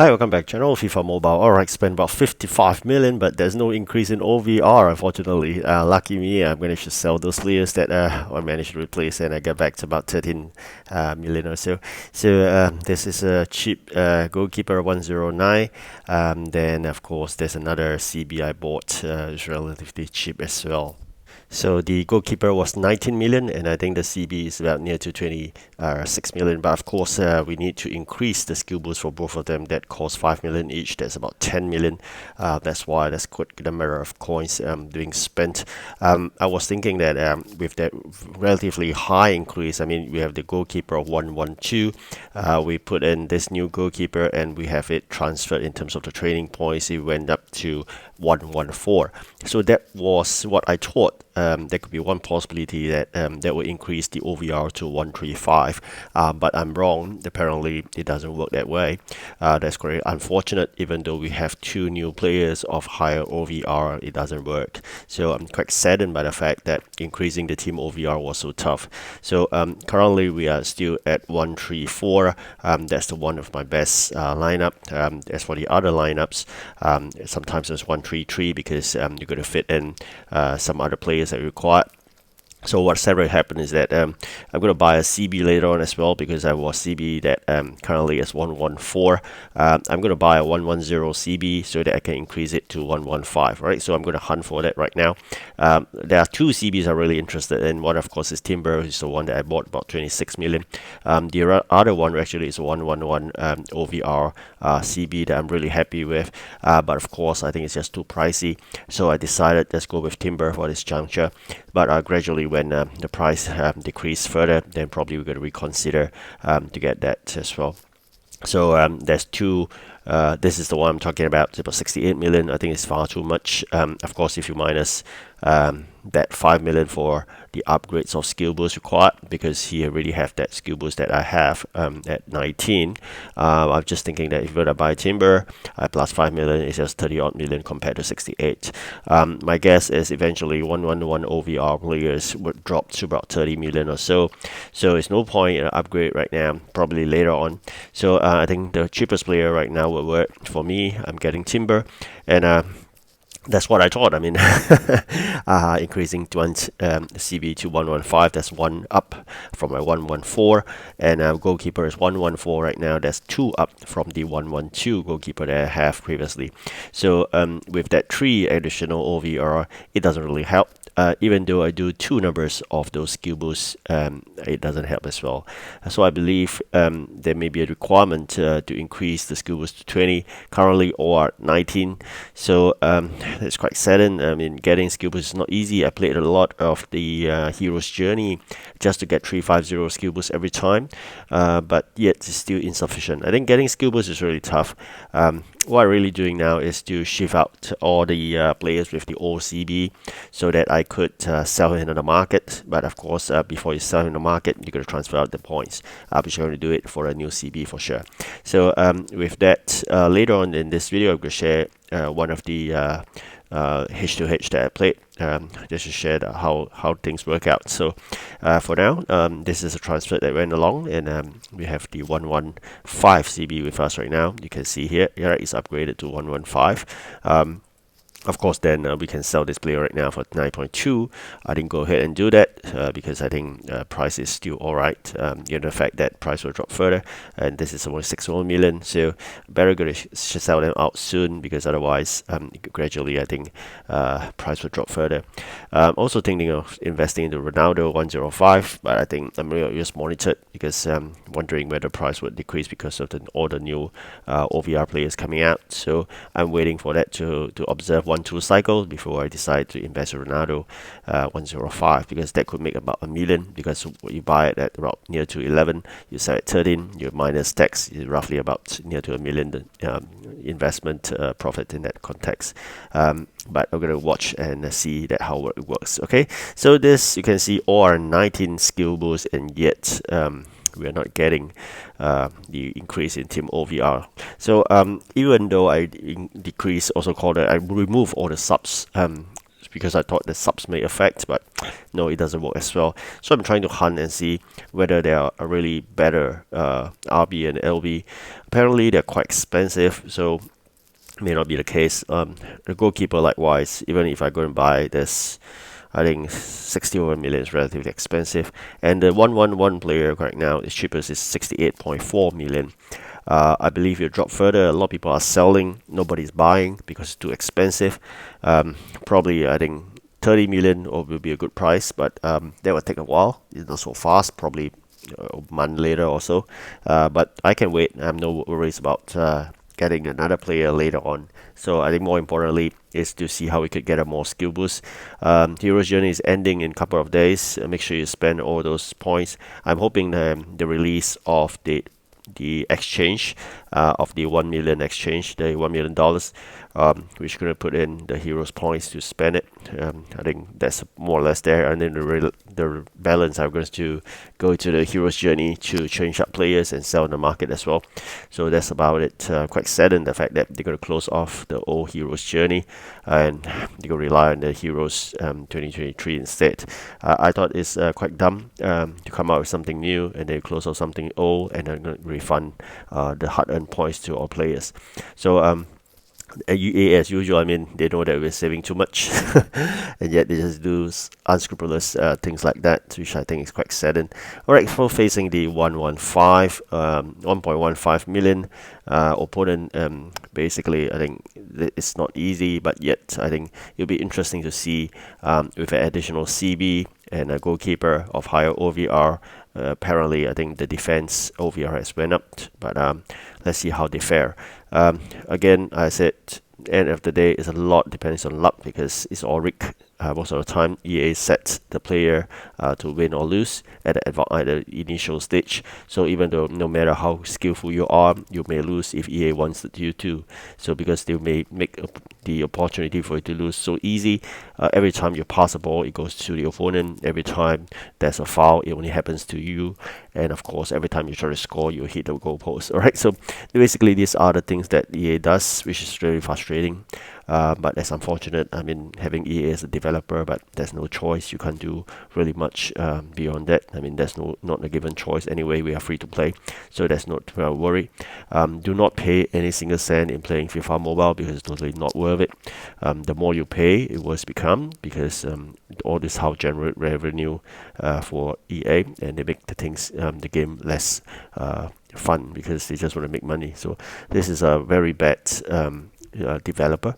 Hi, welcome back channel, Fifa Mobile. Alright, spent about 55 million, but there's no increase in OVR, unfortunately. Lucky me, I managed to sell those players that I managed to replace, and I get back to about 13 million or so. So this is a cheap goalkeeper 109. Then, of course, there's another CB I bought, it's relatively cheap as well. So the goalkeeper was 19 million, and I think the CB is about near to 26 million. But of course, we need to increase the skill boost for both of them. That costs 5 million each. That's about 10 million. That's why that's quite the number of coins being spent. I was thinking that with that relatively high increase, I mean, we have the goalkeeper of 112. We put in this new goalkeeper, and we have it transferred in terms of the training points. It went up to 114. So that was what I thought. There could be one possibility that that will increase the OVR to 135, but I'm wrong. Apparently, it doesn't work that way. That's very unfortunate. Even though we have two new players of higher OVR, it doesn't work. So I'm quite saddened by the fact that increasing the team OVR was so tough. So currently we are still at 134. That's the one of my best lineup. As for the other lineups, sometimes it's 133 because you're going to fit in some other players that required. So what's ever happened is that I'm going to buy a CB later on as well, because I was CB that currently is 114. I'm going to buy a 110 CB so that I can increase it to 115, right? So I'm going to hunt for that right now. There are two CBs I'm really interested in. One, of course, is Timber, which is the one that I bought about 26 million. The other one actually is 111 OVR CB that I'm really happy with. But of course, I think it's just too pricey. So I decided let's go with Timber for this juncture. But gradually, when the price decrease further, then probably we're going to reconsider to get that as well. So there's two. This is the one I'm talking about. It's about 68 million. I think it's far too much. Of course, if you minus that 5 million for the upgrades of skill boost required, because he already have that skill boost that I have at 19. I'm just thinking that if you're gonna buy Timber, plus 5 million is just 30 odd million compared to 68. My guess is eventually 111 OVR players would drop to about 30 million or so. So it's no point in an upgrade right now, probably later on. So I think the cheapest player right now will work for me. I'm getting Timber, and that's what I thought. I mean, increasing one CB to 115, that's one up from my 114, and goalkeeper is 114 right now. That's two up from the 112 goalkeeper that I have previously. So with that 3 additional OVR, it doesn't really help. Even though I do 2 numbers of those skill boosts, it doesn't help as well. So I believe there may be a requirement to increase the skill boost to 20, currently or 19. So it's quite saddened. I mean, getting skill boost is not easy. I played a lot of the Hero's Journey just to get 350 skill boost every time, but yet it's still insufficient. I think getting skill boost is really tough. What I'm really doing now is to shift out all the players with the old CB so that I could sell into the market. But of course, before you sell in the market, you're going to transfer out the points. I'll be going to do it for a new CB for sure. So with that, later on in this video, I'm going to share one of the H2H that I played, just to share how things work out. So for now, this is a transfer that went along, and we have the 115 CB with us right now. You can see here it's upgraded to 115. Of course, then we can sell this player right now for 9.2. I didn't go ahead and do that because I think price is still alright. Given the fact that price will drop further, and this is only 6 million, so better go to sell them out soon, because otherwise, gradually, I think price will drop further. Also thinking of investing into Ronaldo 105, but I think I'm really just monitored because wondering whether price would decrease because of all the new OVR players coming out. So I'm waiting for that to observe 1-2 cycles before I decide to invest in Ronaldo 105, because that could make about $1 million, because you buy it at about near to 11, you sell at 13, you minus tax is roughly about near to $1 million investment profit in that context. But I'm going to watch and see that how it works. Okay, so this, you can see all are 19 skill boosts, and yet we are not getting the increase in Team OVR. So even though I decrease, also called that I remove all the subs because I thought the subs may affect, but no, it doesn't work as well. So I'm trying to hunt and see whether there are really better RB and LB. Apparently, they're quite expensive, so may not be the case. The goalkeeper, likewise, even if I go and buy this, I think 61 million is relatively expensive. And the 111 player right now, the cheapest is 68.4 million. I believe it drop further. A lot of people are selling, nobody's buying because it's too expensive. Probably, I think 30 million will be a good price, but that will take a while. It's not so fast, probably a month later or so. But I can wait. I have no worries about getting another player later on. So I think more importantly is to see how we could get a more skill boost. Hero's Journey is ending in a couple of days. Make sure you spend all those points. I'm hoping the release of the exchange of the 1 million exchange, the $1 million, which going to put in the heroes points to spend it. I think that's more or less there, and then the balance I'm going to go to the hero's journey to change up players and sell in the market as well. So that's about it. Quite saddened the fact that they're going to close off the old hero's journey and they're going to rely on the heroes 2023 instead. I thought it's quite dumb to come out with something new and they close off something old and then refund the hard-earned points to all players. So EA, as usual, I mean, they know that we're saving too much, and yet they just do unscrupulous things like that, which I think is quite saddening. All right, for facing the 1.15 million opponent, basically, I think it's not easy, but yet I think it'll be interesting to see with an additional CB and a goalkeeper of higher OVR. Apparently, I think the defense OVR has went up, but let's see how they fare. Again, I said, end of the day, is a lot depends on luck because it's all rigged. Most of the time, EA sets the player to win or lose at the initial stage. So even though no matter how skillful you are, you may lose if EA wants you to. So because they may make the opportunity for you to lose so easy, every time you pass a ball, it goes to the opponent. Every time there's a foul, it only happens to you. And of course, every time you try to score, you hit the goalpost. All right. So basically, these are the things that EA does, which is really frustrating. But that's unfortunate. I mean, having EA as a developer, but there's no choice. You can't do really much beyond that. I mean, there's not a given choice anyway. We are free to play, so that's not worry. Do not pay any single cent in playing FIFA Mobile because it's totally not worth it. The more you pay, it worse become because all this how generate revenue for EA, and they make the game less fun because they just want to make money. So this is a very bad developer.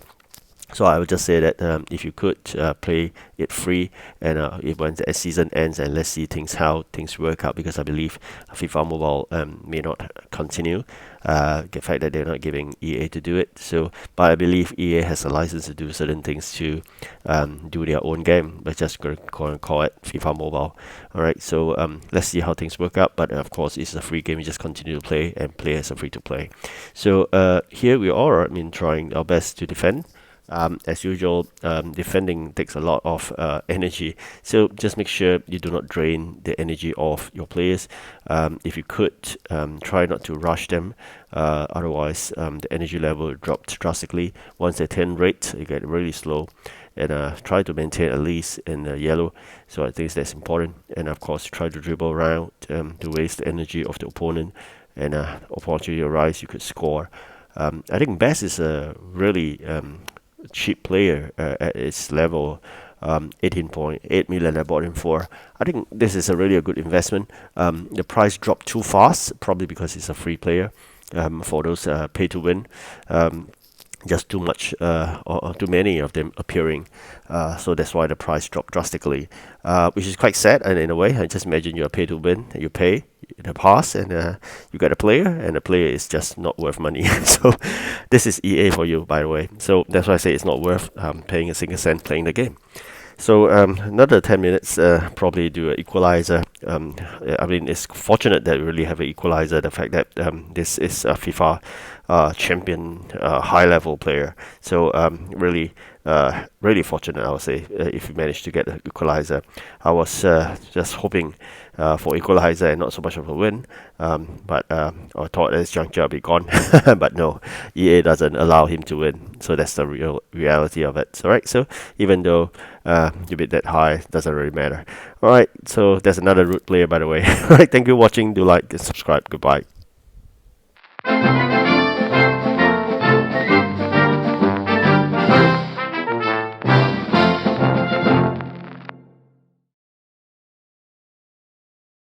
So I would just say that if you could play it free, and if when the season ends, and let's see how things work out, because I believe FIFA Mobile may not continue. The fact that they're not giving EA to do it. So, but I believe EA has a license to do certain things to do their own game. But just going to call it FIFA Mobile. All right. So let's see how things work out. But of course, it's a free game. You just continue to play and play as a free to play. So here we are. I mean, trying our best to defend. As usual, defending takes a lot of energy, so just make sure you do not drain the energy of your players. If you could, try not to rush them, otherwise the energy level drops drastically. Once they turn red, you get really slow, and try to maintain at least in yellow. So I think that's important, and of course try to dribble around to waste the energy of the opponent, and opportunity arise, you could score. I think Best is a really cheap player at its level. 18.8 million I bought him for. I think this is really a good investment. The price dropped too fast, probably because he's a free player. For those pay to win, just too much or too many of them appearing, so that's why the price dropped drastically, which is quite sad. And in a way, I just imagine you're pay to win, you pay the pass, and you get a player, and the player is just not worth money. So this is EA for you, by the way. So that's why I say it's not worth paying a single cent playing the game. So another 10 minutes, probably do an equalizer. I mean, it's fortunate that we really have an equalizer. The fact that this is a FIFA champion high-level player. So really really fortunate, I would say, if we managed to get the equalizer. I was just hoping for equalizer and not so much of a win, but I thought at this juncture I'd be gone. But no, EA doesn't allow him to win, so that's the real reality of it. So right, so even though you bid that high, doesn't really matter. All right, so there's another root player, by the way. All right, thank you for watching. Do like and subscribe. Goodbye.